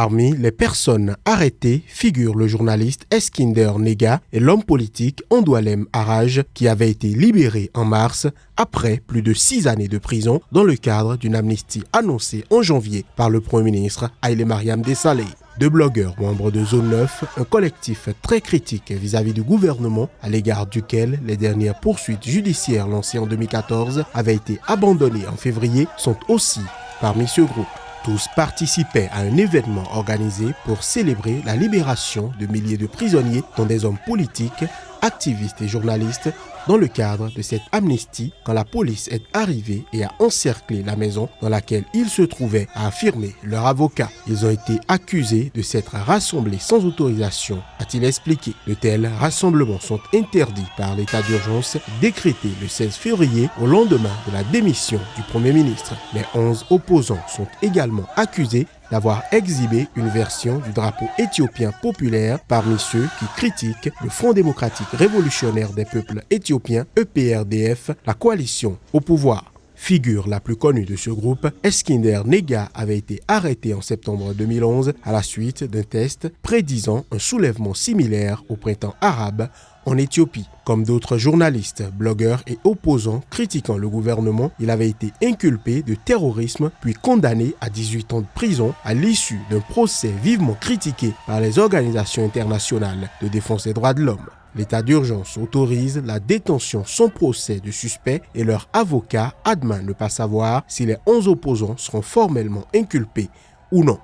Parmi les personnes arrêtées figurent le journaliste Eskinder Nega et l'homme politique Andoulem Araj qui avait été libéré en mars après plus de 6 années de prison dans le cadre d'une amnistie annoncée en janvier par le Premier ministre Haïlé Mariam Desalegn. Deux blogueurs membres de Zone 9, un collectif très critique vis-à-vis du gouvernement à l'égard duquel les dernières poursuites judiciaires lancées en 2014 avaient été abandonnées en février, sont aussi parmi ce groupe. Tous participaient à un événement organisé pour célébrer la libération de milliers de prisonniers, dont des hommes politiques, activistes et journalistes, dans le cadre de cette amnistie quand la police est arrivée et a encerclé la maison dans laquelle ils se trouvaient, a affirmé leur avocat. Ils ont été accusés de s'être rassemblés sans autorisation, a-t-il expliqué. De tels rassemblements sont interdits par l'état d'urgence décrété le 16 février au lendemain de la démission du Premier ministre. Les 11 opposants sont également accusés d'avoir exhibé une version du drapeau éthiopien populaire parmi ceux qui critiquent le Front démocratique révolutionnaire des peuples éthiopiens, EPRDF, la coalition au pouvoir. Figure la plus connue de ce groupe, Eskinder Nega avait été arrêté en septembre 2011 à la suite d'un test prédisant un soulèvement similaire au printemps arabe en Éthiopie. Comme d'autres journalistes, blogueurs et opposants critiquant le gouvernement, il avait été inculpé de terrorisme puis condamné à 18 ans de prison à l'issue d'un procès vivement critiqué par les organisations internationales de défense des droits de l'homme. L'état d'urgence autorise la détention sans procès de suspects et leur avocat admet ne pas savoir si les 11 opposants seront formellement inculpés ou non.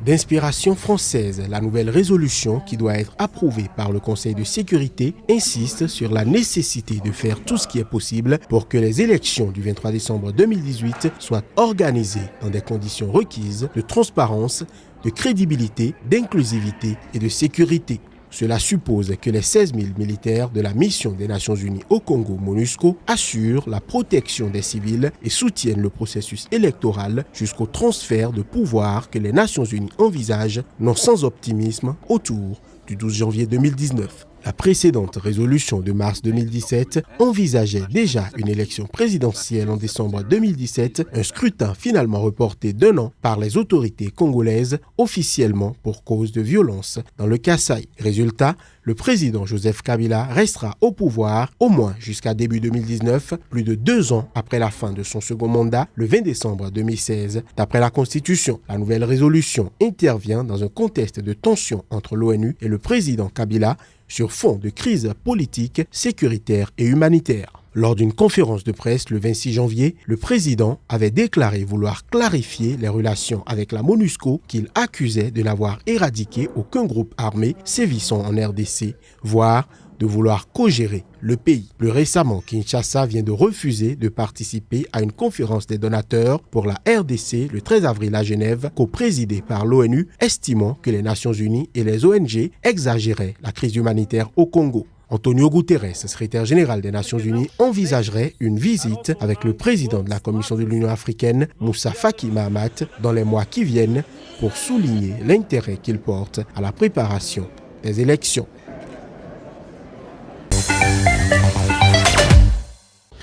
D'inspiration française, la nouvelle résolution qui doit être approuvée par le Conseil de sécurité insiste sur la nécessité de faire tout ce qui est possible pour que les élections du 23 décembre 2018 soient organisées dans des conditions requises de transparence, de crédibilité, d'inclusivité et de sécurité. Cela suppose que les 16 000 militaires de la mission des Nations Unies au Congo, MONUSCO, assurent la protection des civils et soutiennent le processus électoral jusqu'au transfert de pouvoir que les Nations Unies envisagent, non sans optimisme, autour du 12 janvier 2019. La précédente résolution de mars 2017 envisageait déjà une élection présidentielle en décembre 2017, un scrutin finalement reporté d'1 an par les autorités congolaises officiellement pour cause de violence dans le Kasaï. Résultat, le président Joseph Kabila restera au pouvoir au moins jusqu'à début 2019, plus de 2 ans après la fin de son second mandat, le 20 décembre 2016. D'après la Constitution, la nouvelle résolution intervient dans un contexte de tension entre l'ONU et le président Kabila sur fond de crise politique, sécuritaire et humanitaire. Lors d'une conférence de presse le 26 janvier, le président avait déclaré vouloir clarifier les relations avec la MONUSCO qu'il accusait de n'avoir éradiqué aucun groupe armé sévissant en RDC, voire de vouloir co-gérer le pays. Plus récemment, Kinshasa vient de refuser de participer à une conférence des donateurs pour la RDC le 13 avril à Genève, co-présidée par l'ONU, estimant que les Nations Unies et les ONG exagéraient la crise humanitaire au Congo. Antonio Guterres, secrétaire général des Nations Unies, envisagerait une visite avec le président de la Commission de l'Union africaine, Moussa Faki Mahamat, dans les mois qui viennent pour souligner l'intérêt qu'il porte à la préparation des élections.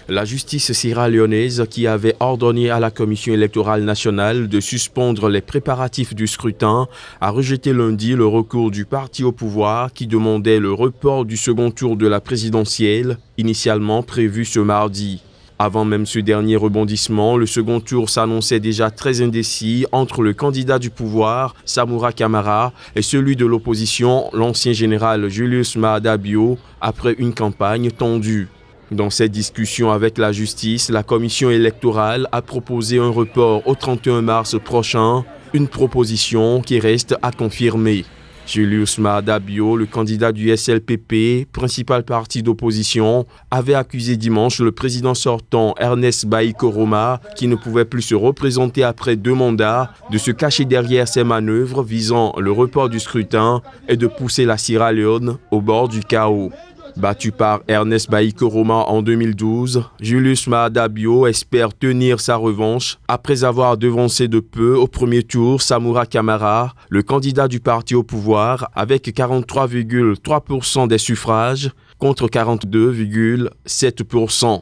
La justice sierra-léonaise, qui avait ordonné à la Commission électorale nationale de suspendre les préparatifs du scrutin, a rejeté lundi le recours du parti au pouvoir qui demandait le report du second tour de la présidentielle, initialement prévu ce mardi. Avant même ce dernier rebondissement, le second tour s'annonçait déjà très indécis entre le candidat du pouvoir, Samura Camara, et celui de l'opposition, l'ancien général Julius Maada Bio, après une campagne tendue. Dans cette discussion avec la justice, la commission électorale a proposé un report au 31 mars prochain, une proposition qui reste à confirmer. Julius Maada Bio, le candidat du SLPP, principal parti d'opposition, avait accusé dimanche le président sortant Ernest Bai Koroma, qui ne pouvait plus se représenter après 2 mandats, de se cacher derrière ses manœuvres visant le report du scrutin et de pousser la Sierra Leone au bord du chaos. Battu par Ernest Bai Koroma en 2012, Julius Maada Bio espère tenir sa revanche après avoir devancé de peu au premier tour Samura Camara, le candidat du parti au pouvoir, avec 43,3% des suffrages contre 42,7%.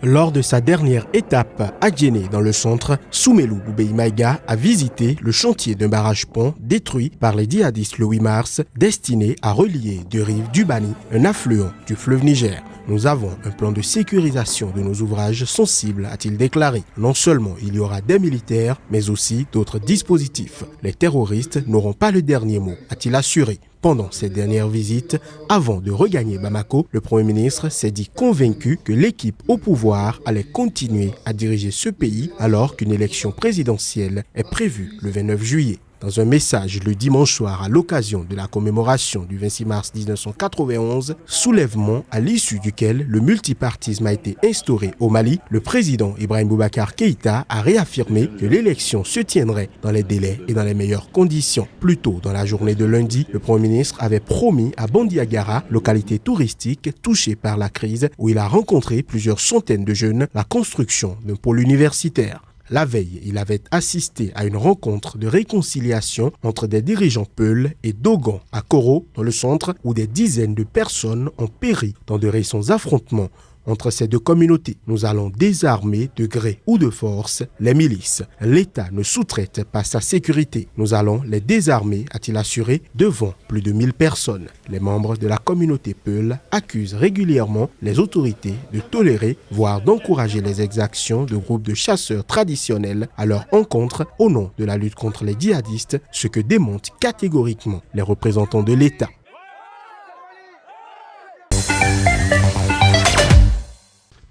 Lors de sa dernière étape à Djenné dans le centre, Soumelou Boubei Maïga a visité le chantier d'un barrage-pont détruit par les djihadistes le 8 mars, destiné à relier deux rives du Bani, un affluent du fleuve Niger. Nous avons un plan de sécurisation de nos ouvrages sensibles, a-t-il déclaré. Non seulement il y aura des militaires, mais aussi d'autres dispositifs. Les terroristes n'auront pas le dernier mot, a-t-il assuré. Pendant cette dernière visite, avant de regagner Bamako, le Premier ministre s'est dit convaincu que l'équipe au pouvoir allait continuer à diriger ce pays alors qu'une élection présidentielle est prévue le 29 juillet. Dans un message le dimanche soir à l'occasion de la commémoration du 26 mars 1991, soulèvement à l'issue duquel le multipartisme a été instauré au Mali, le président Ibrahim Boubacar Keïta a réaffirmé que l'élection se tiendrait dans les délais et dans les meilleures conditions. Plus tôt dans la journée de lundi, le Premier ministre avait promis à Bandiagara, localité touristique touchée par la crise, où il a rencontré plusieurs centaines de jeunes, la construction d'un pôle universitaire. La veille, il avait assisté à une rencontre de réconciliation entre des dirigeants Peul et Dogon à Koro, dans le centre, où des dizaines de personnes ont péri dans de récents affrontements entre ces deux communautés. Nous allons désarmer de gré ou de force les milices. L'État ne sous-traite pas sa sécurité. Nous allons les désarmer, a-t-il assuré, devant plus de 1000 personnes. Les membres de la communauté Peul accusent régulièrement les autorités de tolérer, voire d'encourager les exactions de groupes de chasseurs traditionnels à leur encontre au nom de la lutte contre les djihadistes, ce que démontent catégoriquement les représentants de l'État.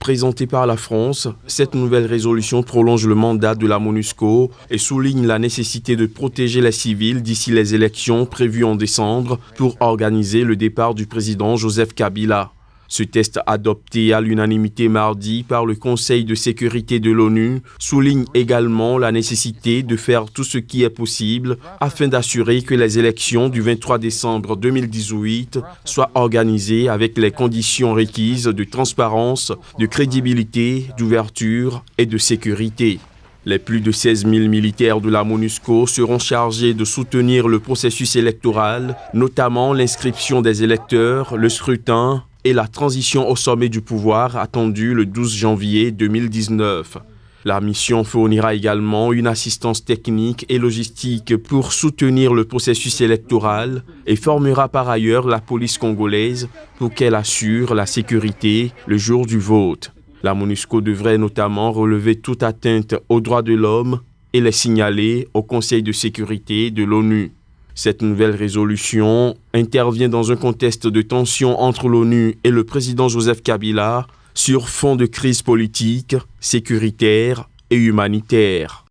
Présentée par la France, cette nouvelle résolution prolonge le mandat de la MONUSCO et souligne la nécessité de protéger les civils d'ici les élections prévues en décembre pour organiser le départ du président Joseph Kabila. Ce texte adopté à l'unanimité mardi par le Conseil de sécurité de l'ONU souligne également la nécessité de faire tout ce qui est possible afin d'assurer que les élections du 23 décembre 2018 soient organisées avec les conditions requises de transparence, de crédibilité, d'ouverture et de sécurité. Les plus de 16 000 militaires de la MONUSCO seront chargés de soutenir le processus électoral, notamment l'inscription des électeurs, le scrutin et la transition au sommet du pouvoir attendue le 12 janvier 2019. La mission fournira également une assistance technique et logistique pour soutenir le processus électoral et formera par ailleurs la police congolaise pour qu'elle assure la sécurité le jour du vote. La MONUSCO devrait notamment relever toute atteinte aux droits de l'homme et les signaler au Conseil de sécurité de l'ONU. Cette nouvelle résolution intervient dans un contexte de tension entre l'ONU et le président Joseph Kabila sur fond de crise politique, sécuritaire et humanitaire.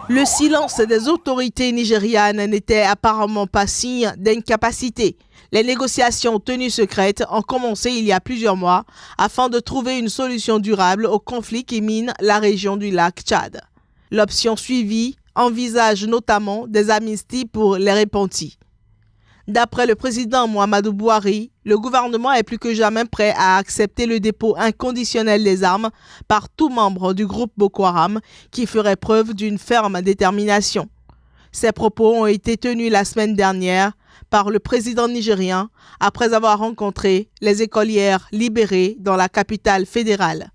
Le silence des autorités nigérianes n'était apparemment pas signe d'incapacité. Les négociations tenues secrètes ont commencé il y a plusieurs mois afin de trouver une solution durable au conflit qui mine la région du lac Tchad. L'option suivie envisage notamment des amnisties pour les repentis. D'après le président Muhammadu Buhari, le gouvernement est plus que jamais prêt à accepter le dépôt inconditionnel des armes par tout membre du groupe Boko Haram qui ferait preuve d'une ferme détermination. Ces propos ont été tenus la semaine dernière par le président nigérien après avoir rencontré les écolières libérées dans la capitale fédérale.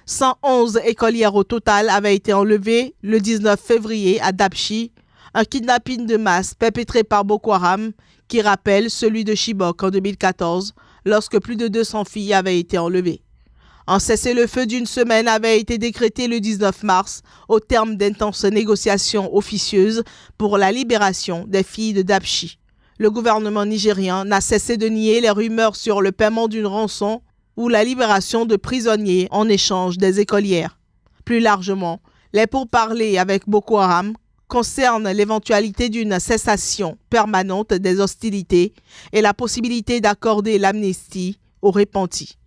111 écolières au total avaient été enlevées le 19 février à Dapchi, un kidnapping de masse perpétré par Boko Haram qui rappelle celui de Chibok en 2014 lorsque plus de 200 filles avaient été enlevées. Un cessez-le-feu d'une semaine avait été décrété le 19 mars au terme d'intenses négociations officieuses pour la libération des filles de Dapchi. Le gouvernement nigérien n'a cessé de nier les rumeurs sur le paiement d'une rançon ou la libération de prisonniers en échange des écolières. Plus largement, les pourparlers avec Boko Haram concernent l'éventualité d'une cessation permanente des hostilités et la possibilité d'accorder l'amnistie aux repentis.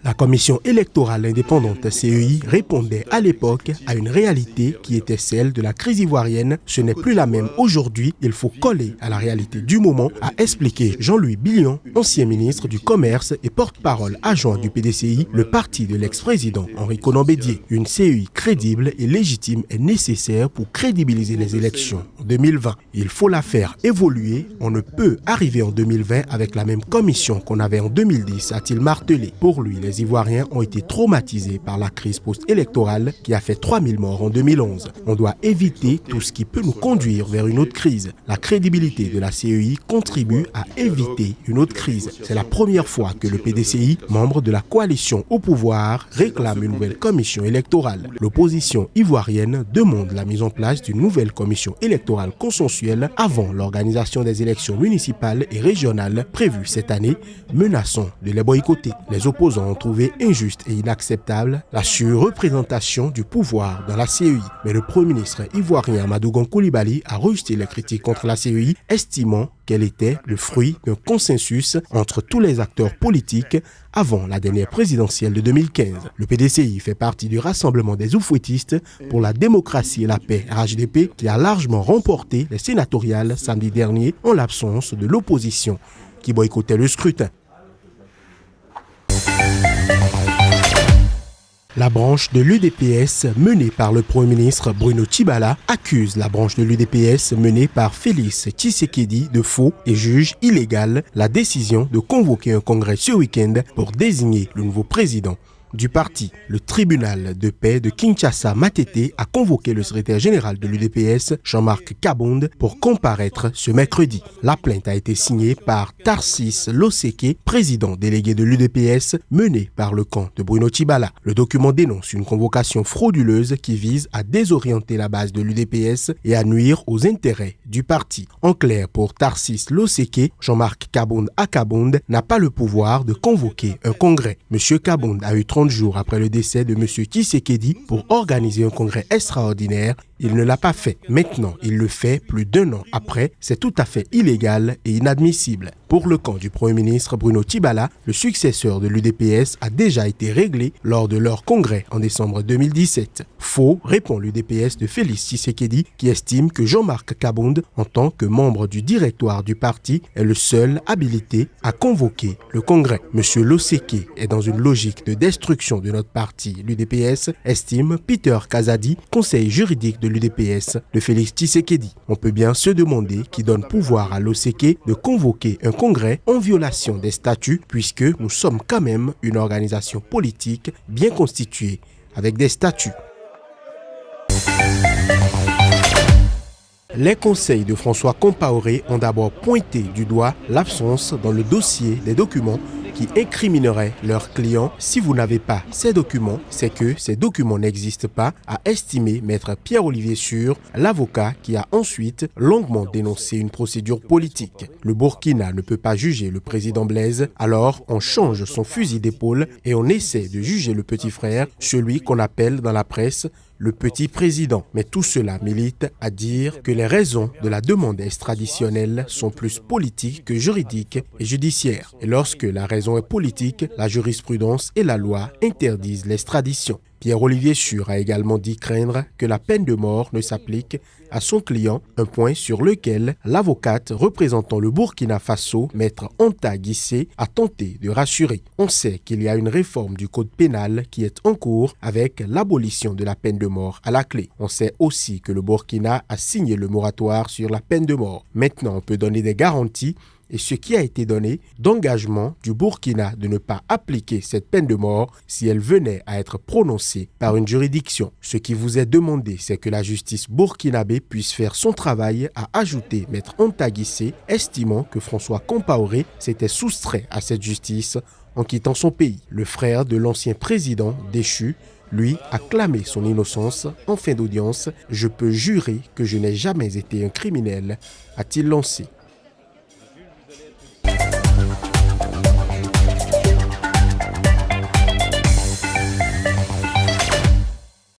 La commission électorale indépendante CEI répondait à l'époque à une réalité qui était celle de la crise ivoirienne. Ce n'est plus la même aujourd'hui, il faut coller à la réalité du moment, a expliqué Jean-Louis Billion, ancien ministre du Commerce et porte-parole adjoint du PDCI, le parti de l'ex-président Henri Konan Bédié. Une CEI crédible et légitime est nécessaire pour crédibiliser les élections en 2020. Il faut la faire évoluer, on ne peut arriver en 2020 avec la même commission qu'on avait en 2010, a-t-il martelé. Pour lui, les Ivoiriens ont été traumatisés par la crise post-électorale qui a fait 3000 morts en 2011. On doit éviter tout ce qui peut nous conduire vers une autre crise. La crédibilité de la CEI contribue à éviter une autre crise. C'est la première fois que le PDCI, membre de la coalition au pouvoir, réclame une nouvelle commission électorale. L'opposition ivoirienne demande la mise en place d'une nouvelle commission électorale consensuelle avant l'organisation des élections municipales et régionales prévues cette année, menaçant de les boycotter. Les opposants ont trouvé injuste et inacceptable la surreprésentation du pouvoir dans la CEI. Mais le Premier ministre ivoirien Amadou Gon Coulibaly a rejeté les critiques contre la CEI, estimant qu'elle était le fruit d'un consensus entre tous les acteurs politiques avant la dernière présidentielle de 2015. Le PDCI fait partie du Rassemblement des Oufouettistes pour la démocratie et la paix, RHDP, qui a largement remporté les sénatoriales samedi dernier en l'absence de l'opposition qui boycottait le scrutin. La branche de l'UDPS menée par le Premier ministre Bruno Tshibala accuse la branche de l'UDPS menée par Félix Tshisekedi de faux et juge illégale la décision de convoquer un congrès ce week-end pour désigner le nouveau président du parti. Le tribunal de paix de Kinshasa Matete a convoqué le secrétaire général de l'UDPS, Jean-Marc Kabonde, pour comparaître ce mercredi. La plainte a été signée par Tarsis Loseke, président délégué de l'UDPS, mené par le camp de Bruno Tshibala. Le document dénonce une convocation frauduleuse qui vise à désorienter la base de l'UDPS et à nuire aux intérêts du parti. En clair, pour Tarsis Loseke, Jean-Marc Kabonde n'a pas le pouvoir de convoquer un congrès. Monsieur Kabonde a eu 30 jours après le décès de M. Tshisekedi pour organiser un congrès extraordinaire. Il ne l'a pas fait. Maintenant, il le fait plus d'1 an après. C'est tout à fait illégal et inadmissible. Pour le camp du Premier ministre Bruno Tshibala, le successeur de l'UDPS a déjà été réglé lors de leur congrès en décembre 2017. Faux, répond l'UDPS de Félix Tshisekedi, qui estime que Jean-Marc Kabonde, en tant que membre du directoire du parti, est le seul habilité à convoquer le congrès. Monsieur Loseke est dans une logique de destruction de notre parti. L'UDPS estime Peter Kazadi, conseiller juridique de l'UDPS de Félix Tshisekedi. On peut bien se demander qui donne pouvoir à Loseke de convoquer un congrès en violation des statuts, puisque nous sommes quand même une organisation politique bien constituée avec des statuts. Les conseils de François Compaoré ont d'abord pointé du doigt l'absence dans le dossier des documents qui incrimineraient leurs clients. Si vous n'avez pas ces documents, c'est que ces documents n'existent pas, a estimé maître Pierre-Olivier Sur, l'avocat qui a ensuite longuement dénoncé une procédure politique. Le Burkina ne peut pas juger le président Blaise, alors on change son fusil d'épaule et on essaie de juger le petit frère, celui qu'on appelle dans la presse le petit président. Mais tout cela milite à dire que les raisons de la demande extraditionnelle sont plus politiques que juridiques et judiciaires. Et lorsque la raison est politique, la jurisprudence et la loi interdisent l'extradition. Pierre-Olivier Sur a également dit craindre que la peine de mort ne s'applique à son client, un point sur lequel l'avocate représentant le Burkina Faso, maître Anta Guissé, a tenté de rassurer. On sait qu'il y a une réforme du code pénal qui est en cours avec l'abolition de la peine de mort à la clé. On sait aussi que le Burkina a signé le moratoire sur la peine de mort. Maintenant, on peut donner des garanties et ce qui a été donné d'engagement du Burkina de ne pas appliquer cette peine de mort si elle venait à être prononcée par une juridiction. Ce qui vous est demandé, c'est que la justice burkinabé puisse faire son travail, a ajouté maître Anta Guissé, estimant que François Compaoré s'était soustrait à cette justice en quittant son pays. Le frère de l'ancien président déchu, lui, a clamé son innocence en fin d'audience. « Je peux jurer que je n'ai jamais été un criminel », a-t-il lancé.